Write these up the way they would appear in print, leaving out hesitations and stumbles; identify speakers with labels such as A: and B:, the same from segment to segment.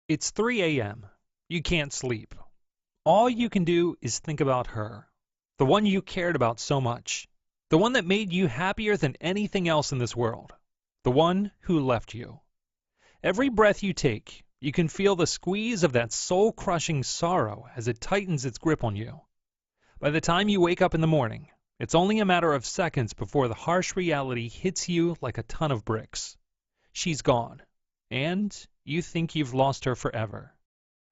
A: It's 3 a.m. You can't sleep. All you can do is think about her, the one you cared about so much, the one that made you happier than anything else in this world, the one who left you. Every breath you take, you can feel the squeeze of that soul-crushing sorrow as it tightens its grip on you. By the time you wake up in the morning, it's only a matter of seconds before the harsh reality hits you like a ton of bricks. She's gone, and you think you've lost her forever.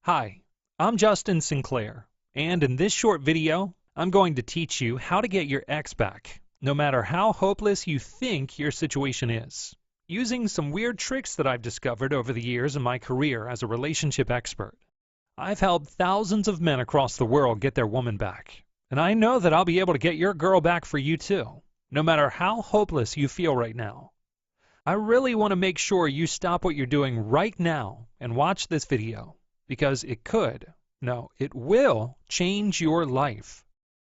A: Hi, I'm Justin Sinclair, and in this short video, I'm going to teach you how to get your ex back, no matter how hopeless you think your situation is, using some weird tricks that I've discovered over the years in my career as a relationship expert. I've helped thousands of men across the world get their woman back, and I know that I'll be able to get your girl back for you too, no matter how hopeless you feel right now. I really want to make sure you stop what you're doing right now and watch this video, because it will change your life.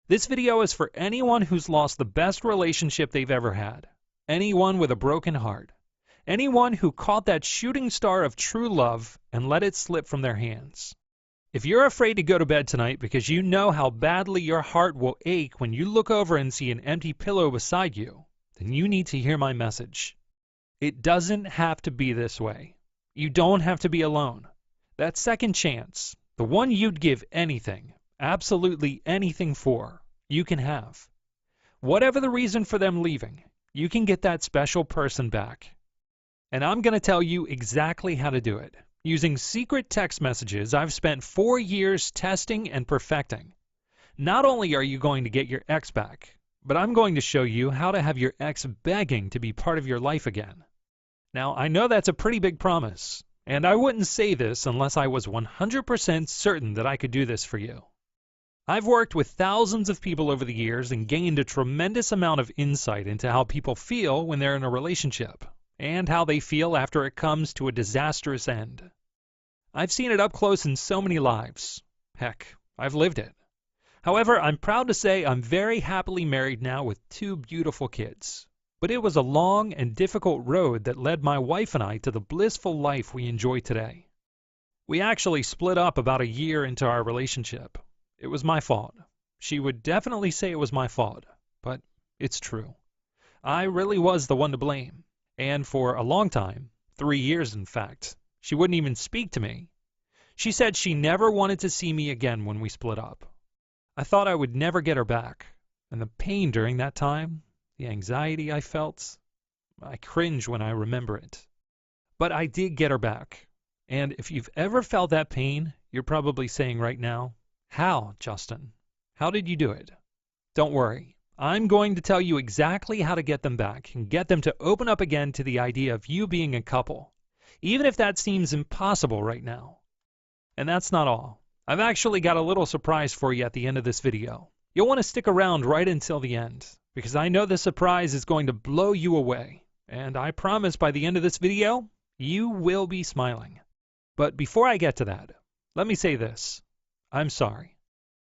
A: This video is for anyone who's lost the best relationship they've ever had, anyone with a broken heart, anyone who caught that shooting star of true love and let it slip from their hands. If you're afraid to go to bed tonight because you know how badly your heart will ache when you look over and see an empty pillow beside you, then you need to hear my message. It doesn't have to be this way. You don't have to be alone. That second chance, the one you'd give anything, absolutely anything for, you can have. Whatever the reason for them leaving, you can get that special person back. And I'm going to tell you exactly how to do it, using secret text messages I've spent 4 years testing and perfecting. Not only are you going to get your ex back, but I'm going to show you how to have your ex begging to be part of your life again. Now, I know that's a pretty big promise, and I wouldn't say this unless I was 100% certain that I could do this for you. I've worked with thousands of people over the years and gained a tremendous amount of insight into how people feel when they're in a relationship, and how they feel after it comes to a disastrous end. I've seen it up close in so many lives. Heck, I've lived it. However, I'm proud to say I'm very happily married now with 2 beautiful kids. But it was a long and difficult road that led my wife and I to the blissful life we enjoy today. We actually split up about a year into our relationship. It was my fault. She would definitely say it was my fault, but it's true. I really was the one to blame. And for a long time, 3 years in fact, she wouldn't even speak to me. She said she never wanted to see me again when we split up. I thought I would never get her back, and the pain during that time, the anxiety I felt, I cringe when I remember it. But I did get her back. And if you've ever felt that pain, you're probably saying right now, how, Justin? How did you do it? Don't worry. I'm going to tell you exactly how to get them back and get them to open up again to the idea of you being a couple, even if that seems impossible right now. And that's not all. I've actually got a little surprise for you at the end of this video. You'll want to stick around right until the end, because I know this surprise is going to blow you away, and I promise by the end of this video, you will be smiling. But before I get to that, let me say this. I'm sorry.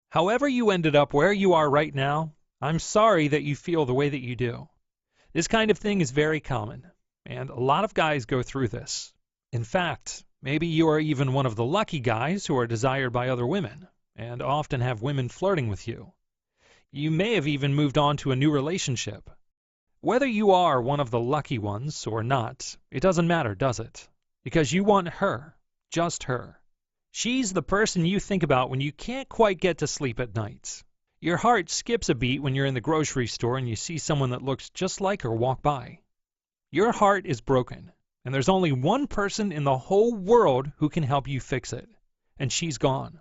A: However you ended up where you are right now, I'm sorry that you feel the way that you do. This kind of thing is very common, and a lot of guys go through this. In fact, maybe you are even one of the lucky guys who are desired by other women, and often have women flirting with you. You may have even moved on to a new relationship. Whether you are one of the lucky ones or not, it doesn't matter, does it? Because you want her, just her. She's the person you think about when you can't quite get to sleep at night. Your heart skips a beat when you're in the grocery store and you see someone that looks just like her walk by. Your heart is broken, and there's only one person in the whole world who can help you fix it, and she's gone.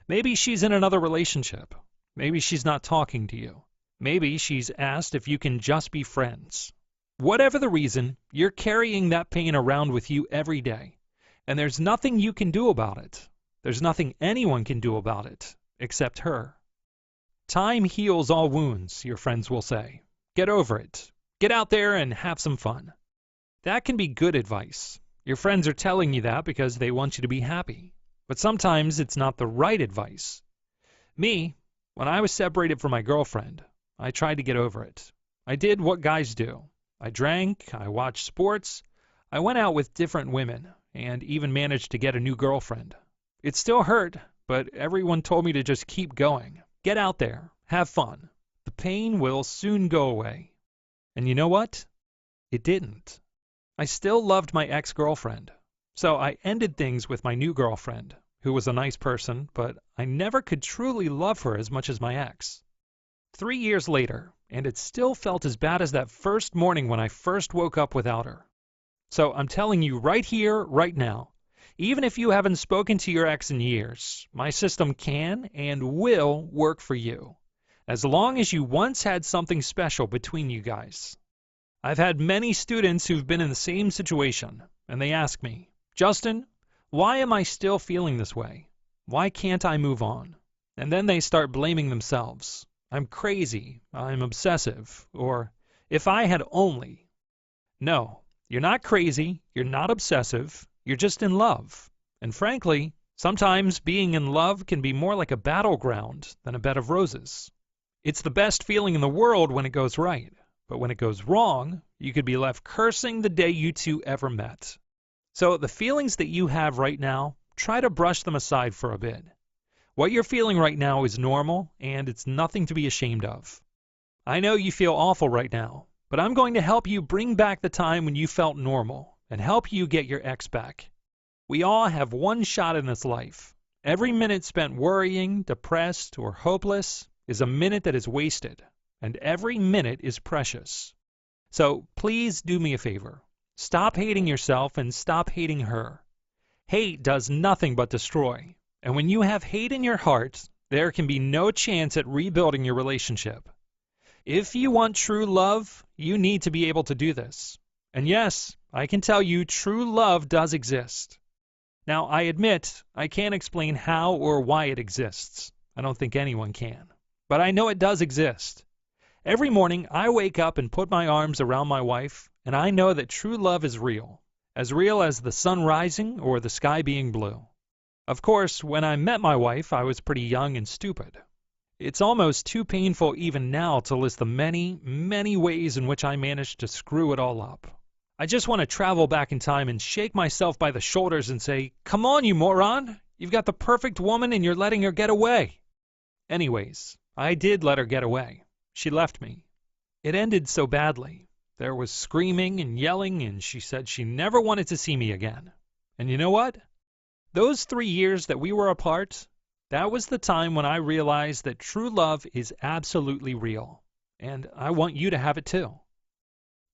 A: Maybe she's in another relationship. Maybe she's not talking to you. Maybe she's asked if you can just be friends. Whatever the reason, you're carrying that pain around with you every day, and there's nothing you can do about it. There's nothing anyone can do about it, except her. Time heals all wounds, your friends will say. Get over it. Get out there and have some fun. That can be good advice. Your friends are telling you that because they want you to be happy. But sometimes it's not the right advice. Me, when I was separated from my girlfriend, I tried to get over it. I did what guys do. I drank, I watched sports, I went out with different women, and even managed to get a new girlfriend. It still hurt, but everyone told me to just keep going. Get out there, have fun. The pain will soon go away. And you know what? It didn't. I still loved my ex-girlfriend. So I ended things with my new girlfriend, who was a nice person, but I never could truly love her as much as my ex. 3 years later, and it still felt as bad as that first morning when I first woke up without her. So I'm telling you right here, right now, even if you haven't spoken to your ex in years, my system can and will work for you, as long as you once had something special between you guys. I've had many students who've been in the same situation, and they ask me, Justin, why am I still feeling this way? Why can't I move on? And then they start blaming themselves. I'm crazy, I'm obsessive, or if I had only. No, you're not crazy, you're not obsessive, you're just in love. And frankly, sometimes being in love can be more like a battleground than a bed of roses. It's the best feeling in the world when it goes right, but when it goes wrong, you could be left cursing the day you two ever met. So the feelings that you have right now, try to brush them aside for a bit. What you're feeling right now is normal, and it's nothing to be ashamed of. I know you feel awful right now, but I'm going to help you bring back the time when you felt normal and help you get your ex back. We all have one shot in this life. Every minute spent worrying, depressed, or hopeless is a minute that is wasted, and every minute is precious. So please do me a favor. Stop hating yourself and stop hating her. Hate does nothing but destroy, and when you have hate in your heart, there can be no chance at rebuilding your relationship. If you want true love, you need to be able to do this. And yes, I can tell you true love does exist. Now, I admit I can't explain how or why it exists. I don't think anyone can. But I know it does exist. Every morning, I wake up and put my arms around my wife, and I know that true love is real as the sun rising or the sky being blue. Of course, when I met my wife, I was pretty young and stupid. It's almost too painful even now to list the many, many ways in which I managed to screw it all up. I just want to travel back in time and shake myself by the shoulders and say, "Come on, you moron! You've got the perfect woman and you're letting her get away." Anyways, I did let her get away. She left me. It ended so badly. There was screaming and yelling, and she said she never wanted to see me again. And you know what? Those 3 years that we were apart, that was the time when I realized that true love is absolutely real. And I want you to have it too.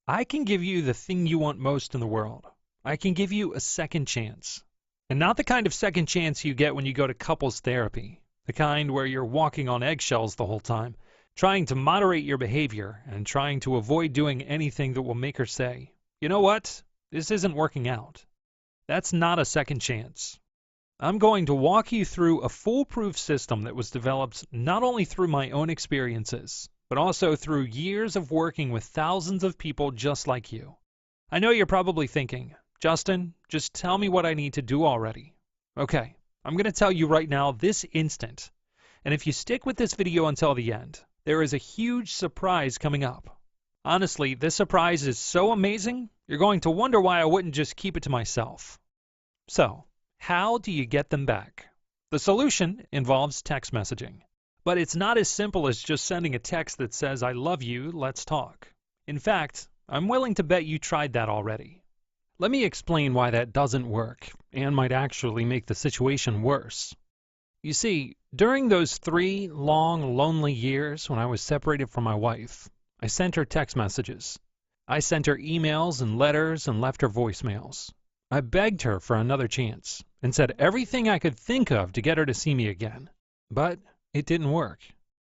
A: I can give you the thing you want most in the world. I can give you a second chance. And not the kind of second chance you get when you go to couples therapy. The kind where you're walking on eggshells the whole time, trying to moderate your behavior and trying to avoid doing anything that will make her say, "You know what? This isn't working out." That's not a second chance. I'm going to walk you through a foolproof system that was developed not only through my own experiences, but also through years of working with thousands of people just like you. I know you're probably thinking, "Justin, just tell me what I need to do already." Okay, I'm going to tell you right now this instant. And if you stick with this video until the end, there is a huge surprise coming up. Honestly, this surprise is so amazing, you're going to wonder why I wouldn't just keep it to myself. So, how do you get them back? The solution involves text messaging. But it's not as simple as just sending a text that says, "I love you, let's talk." In fact, I'm willing to bet you tried that already. Let me explain why that doesn't work and might actually make the situation worse. You see, during those 3 long, lonely years when I was separated from my wife, I sent her text messages. I sent her emails and letters and left her voicemails. I begged her for another chance and said everything I could think of to get her to see me again. But it didn't work.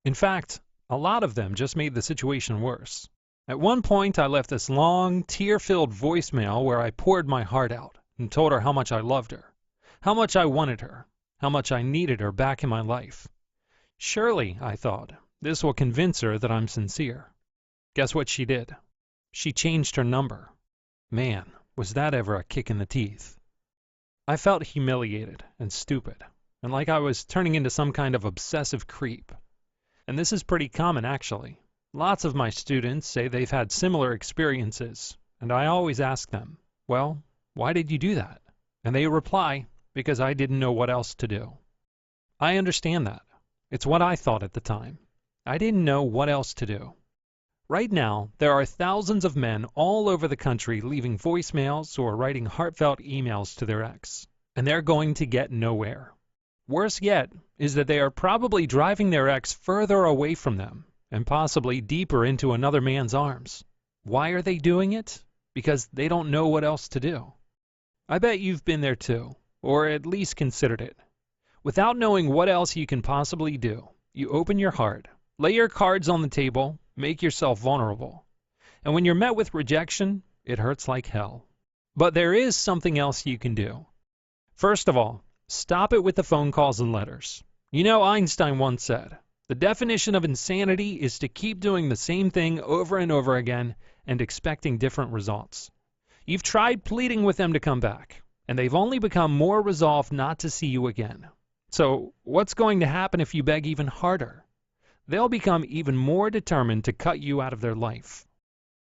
A: In fact, a lot of them just made the situation worse. At one point, I left this long, tear-filled voicemail where I poured my heart out and told her how much I loved her, how much I wanted her, how much I needed her back in my life. Surely, I thought, this will convince her that I'm sincere. Guess what she did? She changed her number. Man, was that ever a kick in the teeth. I felt humiliated and stupid, and like I was turning into some kind of obsessive creep. And this is pretty common, actually. Lots of my students say they've had similar experiences, and I always ask them, "Well, why did you do that?" And they reply, because I didn't know what else to do. I understand that. It's what I thought at the time. I didn't know what else to do. Right now, there are thousands of men all over the country leaving voicemails or writing heartfelt emails to their ex, and they're going to get nowhere. Worse yet is that they are probably driving their ex further away from them and possibly deeper into another man's arms. Why are they doing it? Because they don't know what else to do. I bet you've been there too, or at least considered it. Without knowing what else you can possibly do, you open your heart, lay your cards on the table, make yourself vulnerable. And when you're met with rejection, it hurts like hell. But there is something else you can do. First of all, stop it with the phone calls and letters. You know, Einstein once said, the definition of insanity is to keep doing the same thing over and over again and expecting different results. You've tried pleading with them to come back, and they've only become more resolved not to see you again. So what's going to happen if you beg even harder? They'll become even more determined to cut you out of their life.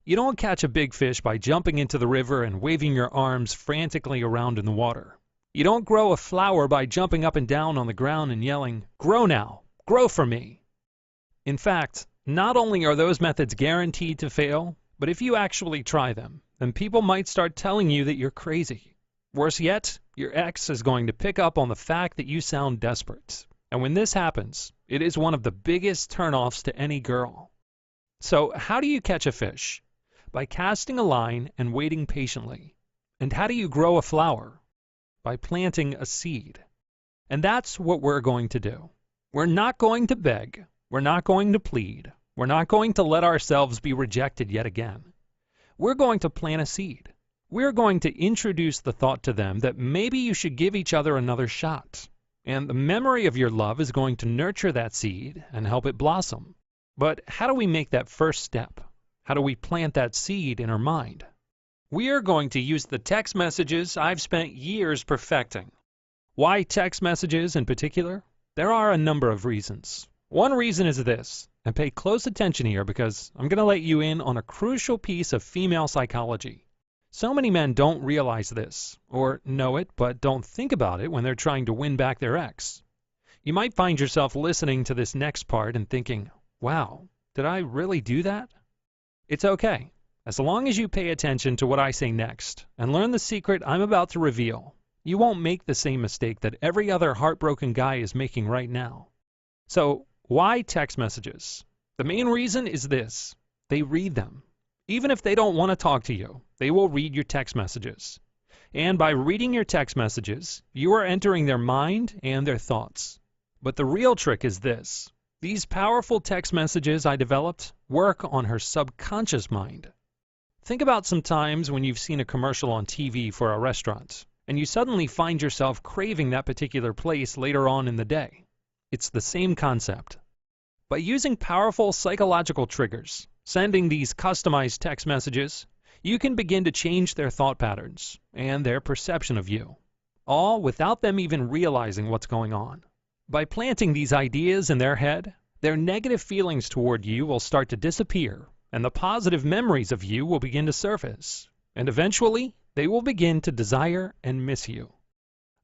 A: You don't catch a big fish by jumping into the river and waving your arms frantically around in the water. You don't grow a flower by jumping up and down on the ground and yelling, "Grow now! Grow for me!" In fact, not only are those methods guaranteed to fail, but if you actually try them, then people might start telling you that you're crazy. Worse yet, your ex is going to pick up on the fact that you sound desperate. And when this happens, it is one of the biggest turnoffs to any girl. So how do you catch a fish? By casting a line and waiting patiently. And how do you grow a flower? By planting a seed. And that's what we're going to do. We're not going to beg. We're not going to plead. We're not going to let ourselves be rejected yet again. We're going to plant a seed. We're going to introduce the thought to them that maybe you should give each other another shot. And the memory of your love is going to nurture that seed and help it blossom. But how do we make that first step? How do we plant that seed in our mind? We are going to use the text messages I've spent years perfecting. Why text messages in particular? There are a number of reasons. One reason is this, and pay close attention here because I'm going to let you in on a crucial piece of female psychology. So many men don't realize this, or know it but don't think about it when they're trying to win back their ex. You might find yourself listening to this next part and thinking, wow, did I really do that? It's okay, as long as you pay attention to what I say next and learn the secret I'm about to reveal. You won't make the same mistake that every other heartbroken guy is making right now. So, why text messages? The main reason is this: they read them. Even if they don't want to talk to you, they will read your text messages. And by reading your text messages, you are entering their mind and their thoughts. But the real trick is this: these powerful text messages I developed work on her subconscious mind. Think about some times when you've seen a commercial on TV for a restaurant, and you suddenly find yourself craving that particular place later on in the day. It's the same concept. By using powerful psychological triggers, sending these customized text messages, you can begin to change their thought patterns and their perception of you, all without them even realizing what's going on. By planting these ideas in their head, their negative feelings toward you will start to disappear, and the positive memories of you will begin to surface, and eventually they will begin to desire and miss you.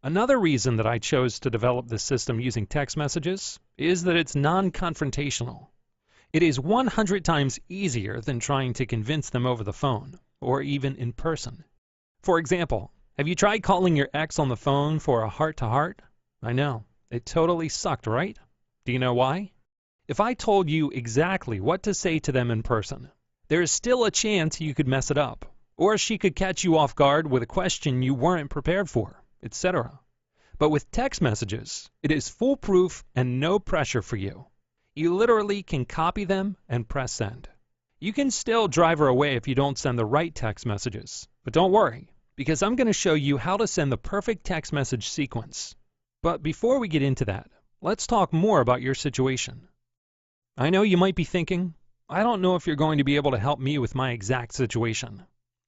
A: Another reason that I chose to develop this system using text messages is that it's non-confrontational. It is 100 times easier than trying to convince them over the phone, or even in person. For example, have you tried calling your ex on the phone for a heart-to-heart? I know, it totally sucked, right? Do you know why? If I told you exactly what to say to them in person, there is still a chance you could mess it up, or she could catch you off guard with a question you weren't prepared for, etc. But with text messages, it is foolproof and no pressure for you. You literally can copy them and press send. You can still drive her away if you don't send the right text messages. But don't worry, because I'm going to show you how to send the perfect text message sequence. But before we get into that, let's talk more about your situation. I know you might be thinking, I don't know if you're going to be able to help me with my exact situation.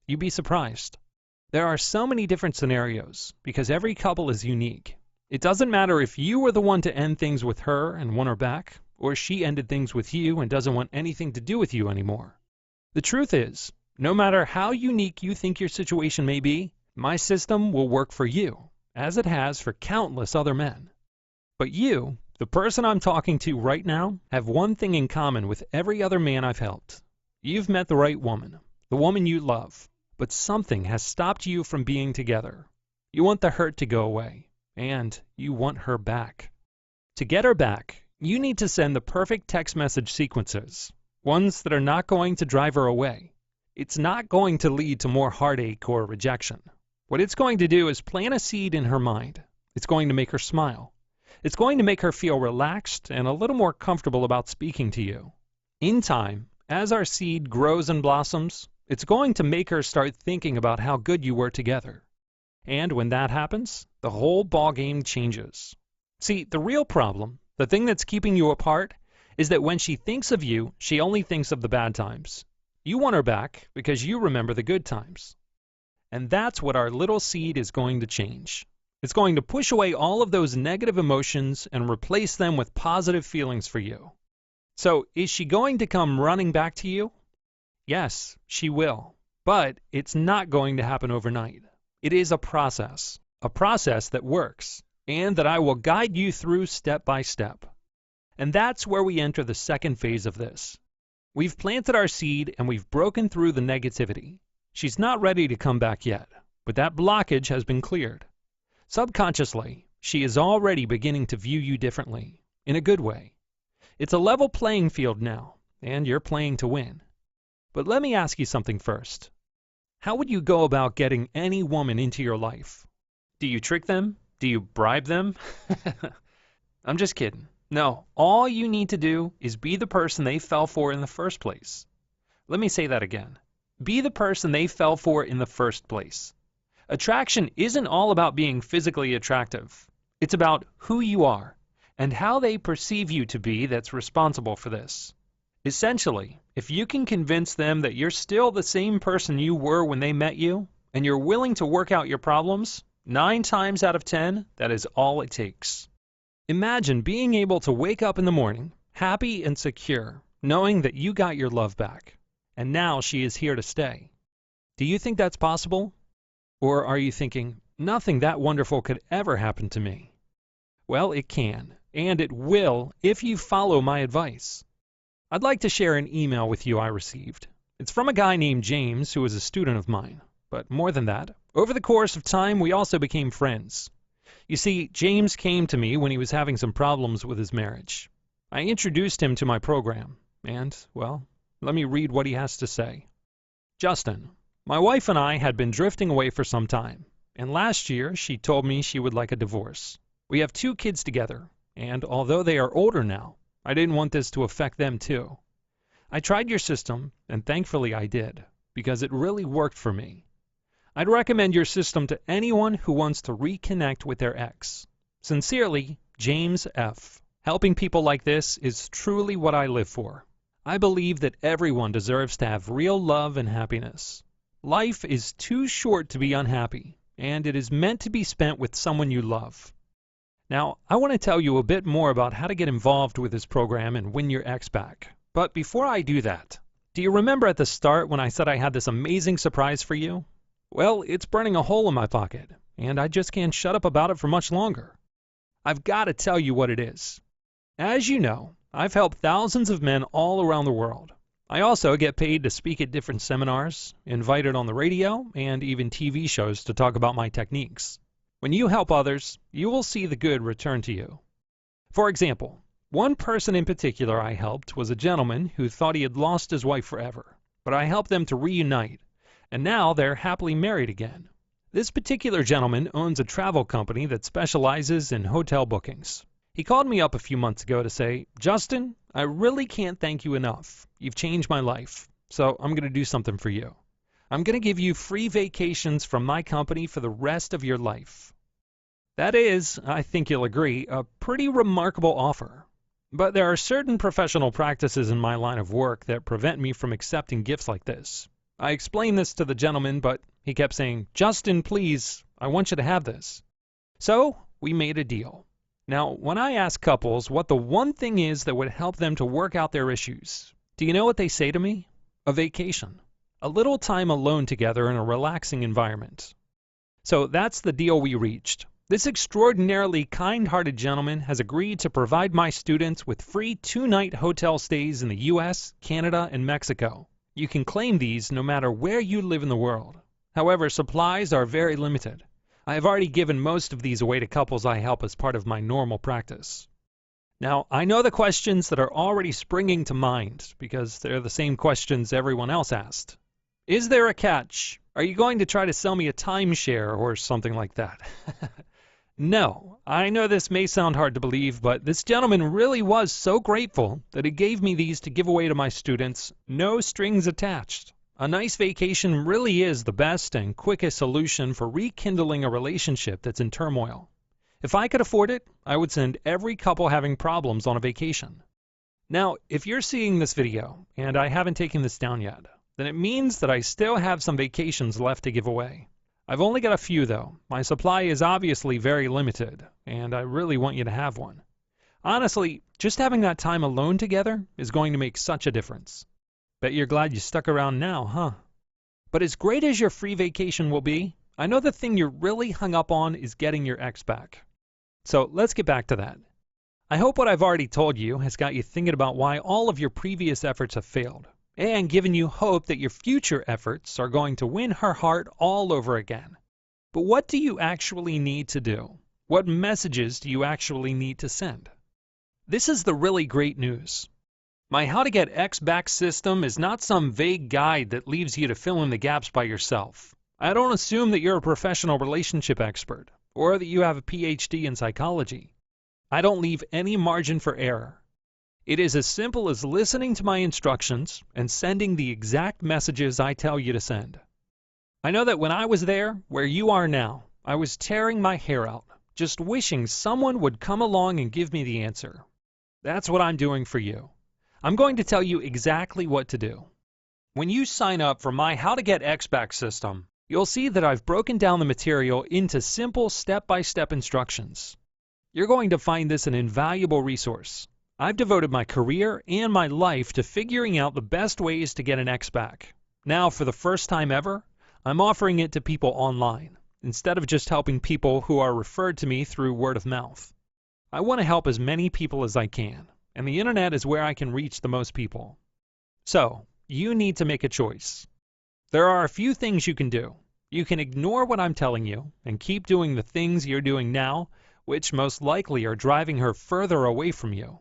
A: You'd be surprised. There are so many different scenarios because every couple is unique. It doesn't matter if you were the one to end things with her and won her back, or she ended things with you and doesn't want anything to do with you anymore. The truth is, no matter how unique you think your situation may be, My system will work for you, as it has for countless other men. But you, the person I'm talking to right now, have one thing in common with every other man I've helped. You've met the right woman, the woman you love, but something has stopped you from being together. You want the hurt to go away, and you want her back. To get her back, you need to send the perfect text message sequences, ones that are not going to drive her away. It's not going to lead to more heartache or rejection. What it's going to do is plant a seed in her mind. It's going to make her smile. It's going to make her feel relaxed and a little more comfortable about speaking to you. In time, as our seed grows and blossoms, it's going to make her start thinking about how good you were together. And when that happens, the whole ballgame changes. See, the real problem, the thing that's keeping you apart, is that when she thinks of you, she only thinks of the bad times. You want her back because you remember the good times. And that's what our little seed is going to change. It's going to push away all of those negative emotions and replace them with positive feelings for you. So, is she going to come running back to you? Yes, she will. But it's not going to happen overnight. It is a process that works, and that I will guide you through step by step. And that's where we enter the second phase of this. We've planted our seed and we've broken through the negativity. She's not ready to come back yet, but that blockage has been cleared. Subconsciously, she is already beginning to view you differently, in a good way. It's a level playing field now, and you're playing to win. But let me ask you something first. How would you go about getting any woman into your life? Do you trick them? Do you bribe them? I'm just kidding. No, all you need to do is be the person they fell for in the first place. Let me say that again. Be the person they fell for in the first place. Attraction isn't all about being physically attractive. It's about who you are and how they perceive you to be that's responsible for this. Essentially, if you can convince them that you're still the same person you were when they met you, and you're willing to work out your problems, 9 times out of 10, that is all it takes. Imagine being able to wake up in the morning, happy and secure, knowing that you got your love back, and now she is here to stay. Do you think that's possible? Or are you thinking, nothing that wonderful could ever happen to me? Well, it can, and it will if you follow my advice. I'd like to share an email with you I received. It's from a guy named James who is a student of mine. But more than that, over the course of time, we also became friends. You see, James came to me when he was having some problems with his marriage. I introduced him to my program, and, well, let me read what he has to say. Justin, my wife and I had been drifting away for some time, and last year she told me she would like a divorce. We have 2 kids together, and although they are older now, I didn't want this to affect them too. I tried your system, and thankfully I did, because it really worked for me. I'd recommend your system to anyone who wants to reconnect with their ex. Sincerely, James F. Helping people like this is truly what I live for. I believe that everyone deserves to have real love and happiness. Life is too short to be unhappy, and it is meant to be spent with someone you love. Now, I want to tell you a bit more about how to get involved with this program and win your ex back. But before I do that, do you remember at the start when I said I had this amazing surprise for you? Well, it's burning a hole in my pocket, and I just can't shut up about it for much longer. I've got to tell you what it is. As you know, I've helped thousands of men all around the world. I also get paid to speak at different seminars, invited on the radio, and even TV shows to talk about my techniques. When you help others, you will see the good return to you. For example, one person in particular I helped was a gentleman who thought he had lost his wife forever, but I helped them to reunite, and now they're happily married again. This particular gentleman owns a travel company that specializes in hotel bookings. He called me up a few months ago to say, Justin, I really can't thank you enough. You've changed my life, so I'm going to do something for you. I'm going to give you free vacations from my company for the rest of your life. That is, I think you'll agree, a pretty remarkable offer. But there are certain professional practices in my line of work that prevent me from accepting gifts like this. I explained this to the gentleman, but he kept saying, Justin, please, I want you to have this. So we made a deal. Now, when I ask couples what the one thing is that would help them to work out their issues, do you know what they say to me? A vacation. A little time alone together in a relaxing environment. So that's the deal we reached. This extraordinarily kind-hearted gentleman has agreed to provide my students with free 2-night hotel stays in the US, Canada, and Mexico. You can claim these no matter where you live in the world. However, supplies are very limited. I have already given most of these away to couples I help as part of my normal practice. Now, I know the questions that are already springing to mind because they're the same questions everyone else asked. Is there a catch? Are you going to try to sell me a timeshare or something like that? No, I know this may sound hard to believe, but this gentleman really was so grateful that he gave me these to give away to my students, no strings attached. A nice vacation really is the best and quickest solution for rekindling a relationship that's in turmoil. If I could afford it, I would send every couple having problems on a vacation. Now, if you're seeing this video, and I haven't taken this down yet, then it means that I still have some vacations left to give away. I've only got a few though. My supply is obviously very limited, and I really want you to have one. Honestly, just having that time alone together is going to make such a difference. Bet you're glad you stuck around now, huh? But as great as your free vacation will be, I know the thing you're really hung up on is getting your ex back. So let's get back to that. I hope what I've already told you has got you thinking about why all of your previous efforts have failed, and given you hope that your future efforts are going to win her heart all over again. But what do you actually need to do? What messages do you actually need to send? This is the really great news. My How to Get X Back system is not some vague guide that leaves you to fill in the gaps by yourself. I don't assume that you're a professional relationship expert, or that you have a PhD in psychology. I don't leave any margin for error. It is as simple as listening to my instructions and sending the exact messages I tell you to send. I know that when I was there, where you are now, I was tearing my hair out, just wishing someone would come along and give me the answer. That's what I'm doing for you. I'm going to tell you exactly what to do. When you sign up for my How to Get X Back system, you'll see that I've broken down the material into simple step-by-step instructions. You're going to find this an invaluable resource. I've devoted my career and my life to figuring out the best ways to get an ex back. Now, for the first time ever, I'm offering it to people online, instead of just helping people who are referred to me through word of mouth. I want to help as many people as I can, and the internet is where I can reach the most people. So, you need to make a choice. There are a few things you can do. You can ignore what I'm telling you and keep doing the things you're doing now, which most likely are driving her further away from you.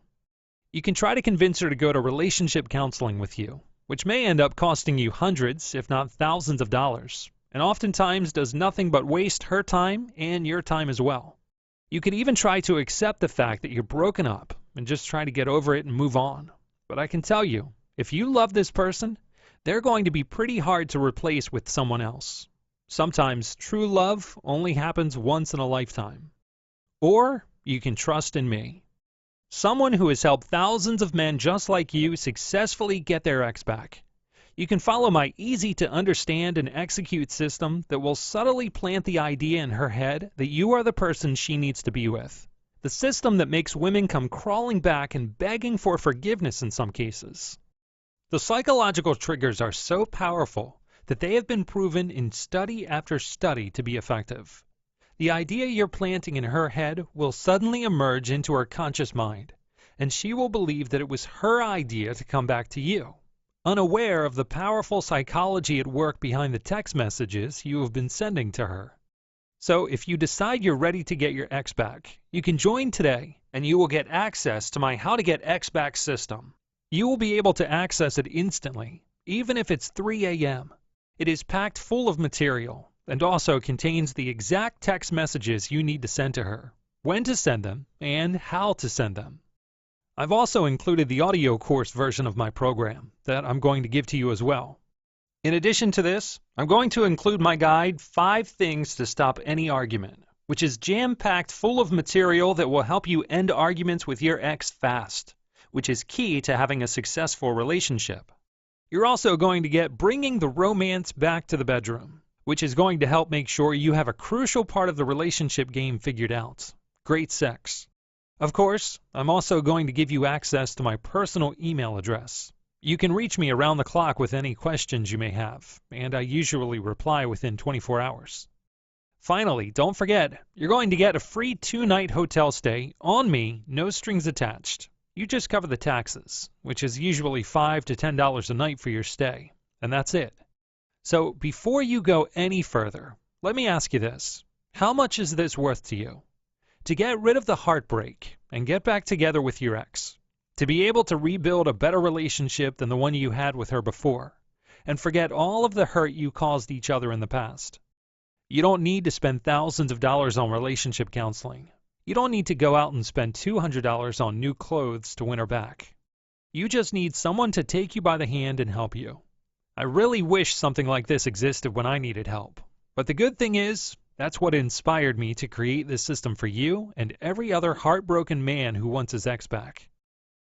A: You can try to convince her to go to relationship counseling with you, which may end up costing you hundreds, if not thousands of dollars, and oftentimes does nothing but waste her time and your time as well. You can even try to accept the fact that you're broken up and just try to get over it and move on. But I can tell you, if you love this person, they're going to be pretty hard to replace with someone else. Sometimes true love only happens once in a lifetime. Or you can trust in me. Someone who has helped thousands of men just like you successfully get their ex back. You can follow my easy-to-understand and execute system that will subtly plant the idea in her head that you are the person she needs to be with. The system that makes women come crawling back and begging for forgiveness in some cases. The psychological triggers are so powerful that they have been proven in study after study to be effective. The idea you're planting in her head will suddenly emerge into her conscious mind, and she will believe that it was her idea to come back to you, unaware of the powerful psychology at work behind the text messages you have been sending to her. So if you decide you're ready to get your ex back, you can join today, and you will get access to my How to Get X Back system. You will be able to access it instantly, even if it's 3 a.m. It is packed full of material, and also contains the exact text messages you need to send to her, when to send them, and how to send them. I've also included the audio course version of my program that I'm going to give to you as well. In addition to this, I'm going to include my guide, 5 Things to Stop Any Argument, which is jam-packed full of material that will help you end arguments with your ex fast, which is key to having a successful relationship. You're also going to get Bringing the Romance Back to the Bedroom, which is going to help make sure you have a crucial part of the relationship game figured out: great sex. Of course, I'm also going to give you access to my personal email address. You can reach me around the clock with any questions you may have, and I usually reply within 24 hours. Finally, don't forget, you're going to get a free 2-night hotel stay on me, no strings attached. You just cover the taxes, which is usually $5 to $10 a night for your stay, and that's it. So before you go any further, let me ask you this. How much is this worth to you? To get rid of the heartbreak and get back together with your ex. To be able to rebuild a better relationship than the one you had with her before, and forget all of the hurt you caused each other in the past. You don't need to spend thousands of dollars on relationship counseling. You don't need to go out and spend $200 on new clothes to win her back. You just need someone to take you by the hand and help you. I really wish something like this existed when I needed help. But the good thing is, that's what inspired me to create this system for you and every other heartbroken man who wants his ex back.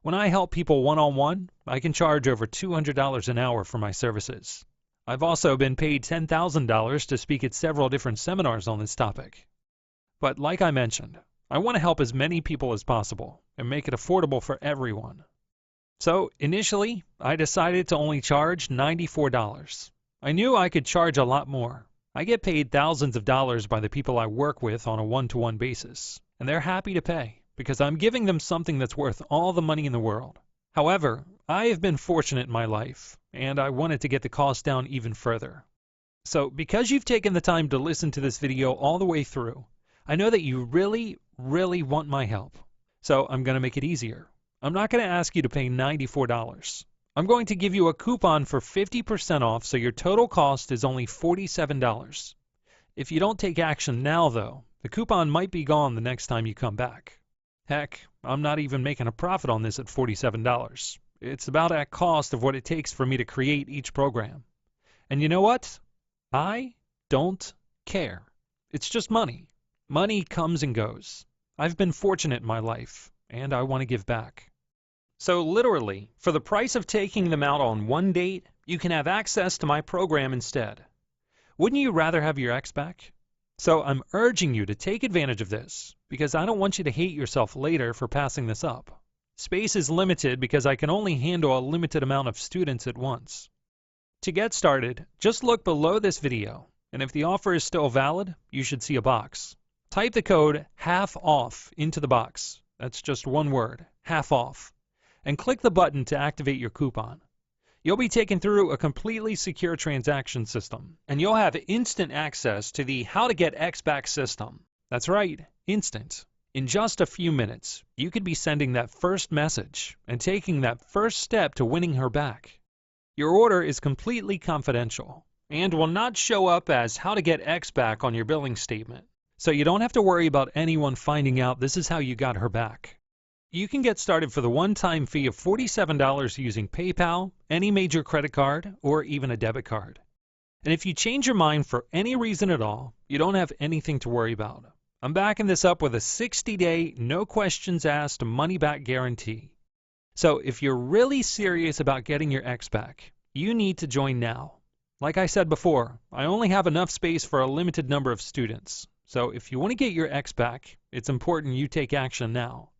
A: When I help people one-on-one, I can charge over $200 an hour for my services. I've also been paid $10,000 to speak at several different seminars on this topic. But like I mentioned, I want to help as many people as possible and make it affordable for everyone. So initially, I decided to only charge $94. I knew I could charge a lot more. I get paid thousands of dollars by the people I work with on a one-to-one basis, and they're happy to pay because I'm giving them something that's worth all the money in the world. However, I have been fortunate in my life, and I wanted to get the cost down even further. So because you've taken the time to listen to this video all the way through, I know that you really want my help. So I'm going to make it easier. I'm not going to ask you to pay $94. I'm going to give you a coupon for 50% off, so your total cost is only $47. If you don't take action now, though, the coupon might be gone the next time you come back. Heck, I'm not even making a profit on this at $47. It's about at cost of what it takes for me to create each program. And you know what? I don't care. It's just money. Money comes and goes. I've been fortunate in my life, and I want to give back. So literally, for the price of taking them out on one date, you can have access to my program instead. Wouldn't you rather have your ex back? So I'm urging you to take advantage of this, because I don't want you to hate yourself later for passing this up. Space is limited because I can only handle a limited amount of students at once. To get started, just look below this video, and if the offer is still valid, you should see a box. Type the code half off into the box. That's just one word, half off, and click the button to activate your coupon. You'll be taken through a completely secure transaction system, and you'll have instant access to the HowToGetExBack system. That's right, instant. In just a few minutes, you could be sending that first message and taking that first step to winning her back. Your order is completely confidential and will not show up as HowToGetExBack on your billing statement, so you don't have to worry about anyone finding out this is how you got her back. You can get started for the one-time fee of $47 using PayPal, any major credit card, or even a debit card. And if you change your mind for any reason at all, you don't have anything to worry about. I'm backing this up with a 60-day, no questions asked, money-back guarantee. So if you're really serious about getting your ex back, you need to join now. Like I said before, I only have enough space for a limited number of students. So if you want to get your ex back, it's important you take action now.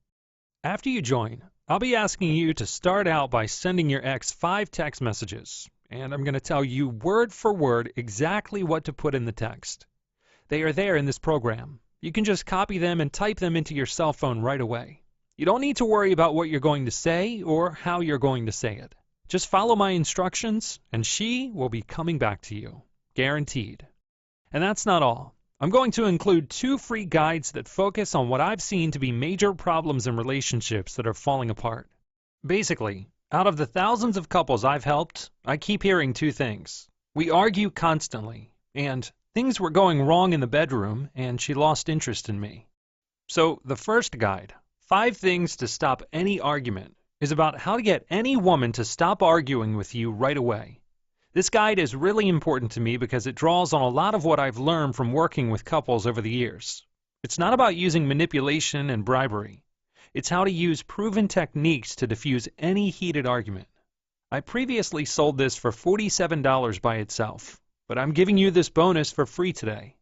A: After you join, I'll be asking you to start out by sending your ex 5 text messages, and I'm going to tell you word for word exactly what to put in the text. They are there in this program. You can just copy them and type them into your cell phone right away. You don't need to worry about what you're going to say or how you're going to say it. Just follow my instructions, and she will be coming back to you. Guaranteed. And that's not all. I'm going to include 2 free guides that focus on what I've seen to be major problems in relationships that are falling apart. Basically, out of the thousands of couples I've helped, I keep hearing 2 things. We argue constantly, and things were going wrong in the bedroom, and she lost interest in me. So the first guide, 5 things to stop any argument, is about how to get any woman to stop arguing with you right away. This guide is really important to me because it draws on a lot of what I've learned from working with couples over the years. It's not about using manipulation and bribery. It's how to use proven techniques to diffuse any heated argument. I previously sold this for $47 by itself, but I'm giving you this bonus for free today.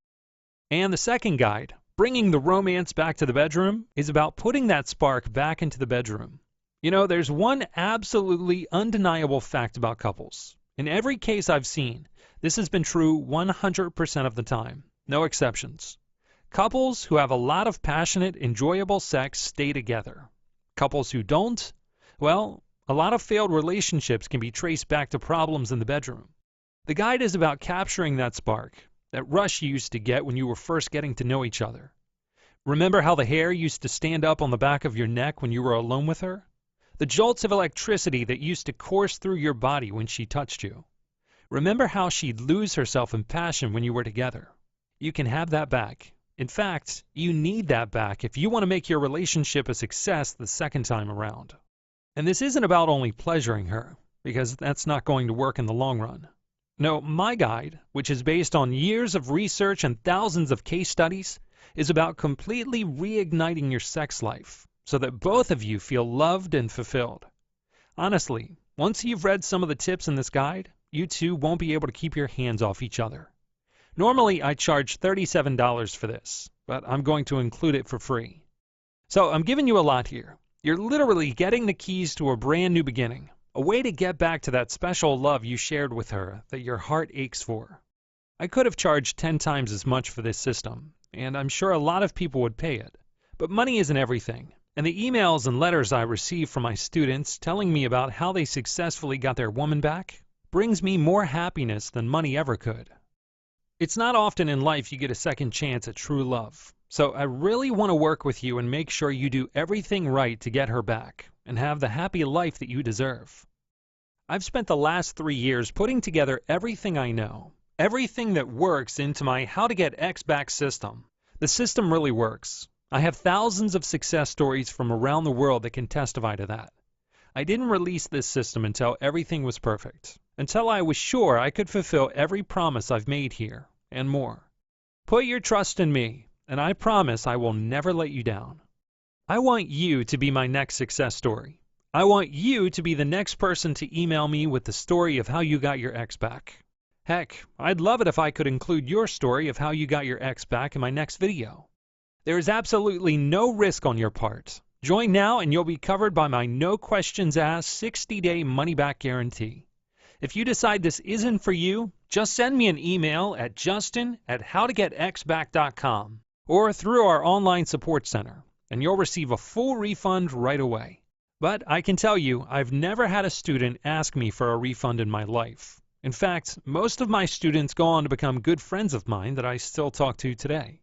A: And the second guide, Bringing the Romance Back to the Bedroom, is about putting that spark back into the bedroom. You know, there's one absolutely undeniable fact about couples. In every case I've seen, this has been true 100% of the time. No exceptions. Couples who have a lot of passionate, enjoyable sex stay together. Couples who don't, well, a lot of failed relationships can be traced back to problems in the bedroom. The guide is about capturing that spark, that rush you used to get when you were first getting to know each other. Remember how the hair used to stand up on the back of your neck when you were alone with her? The jolts of electricity that used to course through your body when she touched you. Remember how she'd lose herself in passion when you were together? You can have that back. In fact, you need that back if you want to make your relationship a success the second time around. And this isn't about only pleasuring her, because that's not going to work in the long run. No, my guide, which is based on years of research and thousands of case studies, is about completely reigniting your sex life so that both of you feel loved and fulfilled. Honestly, once you've read some of the tips in this guide, you two won't be able to keep your hands off each other. Normally, I charge $37 for this, but I'm going to include it for free. So I'm giving you a lot here. You're literally getting the keys to a brand new beginning, a way to get back to that special love you shared with her that your heart aches for. I could have charged 10 times as much for this system, and I'm sure a lot of people would pay it. But money isn't everything, and the emails and letters I receive from my students telling me about how they successfully got their woman back brings me more happiness than money ever could. It's not often in life you get a second chance at true love, so I really want to work with you and make sure you do everything right to get her back and have the happy life that you deserve. I've spent the last 3 years putting together everything I know, everything that works into my HowToGetExBack system. The system really works. I have thousands of success stories from around the world that can testify to that. I didn't release this system until everything was perfect, until I was sure I could fulfill every promise I've made here, and more. Put your trust in me, and I promise I will never let you down. I want you to be my next success story. I want you to be the next person to email me with the story of how you got your ex back. Heck, I'd love it if I could include your story of how you got your ex back in my next video. There is absolutely no risk on your part. Join now and you'll be covered by my no questions asked 60-day money-back guarantee. If you decide this isn't for you, just send me an email at justin@howtogetxback.com or through our online support center, and you'll receive a full refund right away. But I can tell you, I've never had a student ask me for a refund in my life. In fact, most of my students go on to become good friends of mine that I still talk to today.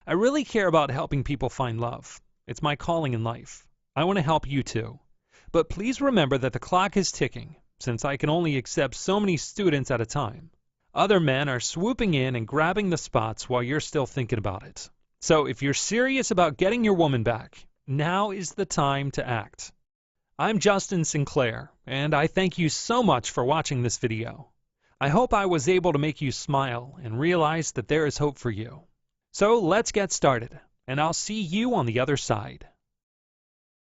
A: I really care about helping people find love. It's my calling in life. I want to help you too. But please remember that the clock is ticking, since I can only accept so many students at a time. Other men are swooping in and grabbing the spots while you're still thinking about it. So if you're serious about getting your woman back, now is the time to act. I'm Justin Sinclair, and I thank you so much for watching this video. I hope I was able to make you smile and realize that there is hope for you. So let's get started, and I'll see you on the other side.